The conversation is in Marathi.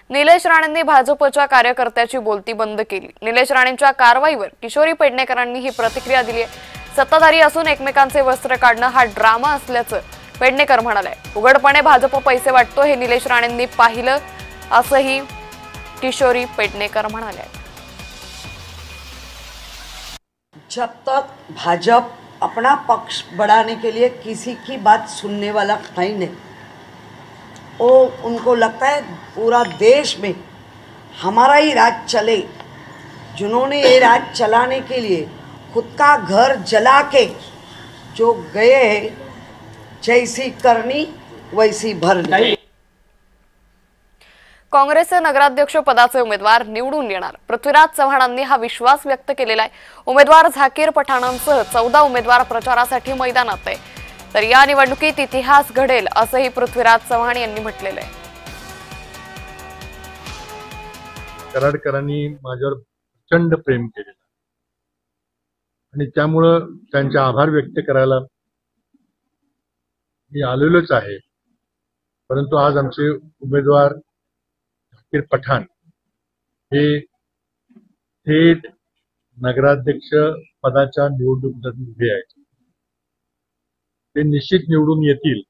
निलेश राणेंनी भाजपच्या कार्यकर्त्याची बोलती बंद केली। निलेश राणेंच्या कारवाईवर किशोरी पेडणेकरांनी ही प्रतिक्रिया दिली आहे। सत्ताधारी असून एकमेकांचे वस्त्र काढणं हा ड्रामा असल्याचं पेडणेकर म्हणाले। उघडपणे भाजप पैसे वाटतो हे निलेश राणेंनी पाहिलं असंही किशोरी पेडणेकर म्हणाले। जब तक भाजपा अपना पक्ष बढ़ाने के लिए किसी की बात सुनने वाला है नहीं, वो उनको लगता है पूरा देश में हमारा ही राज चले। जिन्होंने ये राज चलाने के लिए खुद का घर जला के जो गए हैं, जैसी करनी वैसी भरनी। काँग्रेसचे नगराध्यक्ष पदाचे उमेदवार निवडून येणार। पृथ्वीराज चव्हाणांनी हा विश्वास व्यक्त केलेला आहे। उमेदवार झाकीर पठाणांसह 14 उमेदवार प्रचारासाठी मैदानात आहे। तर या निवडणुकीत इतिहास घडेल असंही पृथ्वीराज चव्हाण यांनी म्हटलेलं आहे। कराडकरांनी माझ्यावर प्रचंड प्रेम केलेलं आणि त्यामुळे त्यांचे आभार व्यक्त करायला मी आलेलोच आहे। परंतु आज आमचे उमेदवार झाकीर पठाण हे थेट नगराध्यक्ष पदाच्या निवडणुकीत उभे आहेत। ते निश्चित निवडून येतील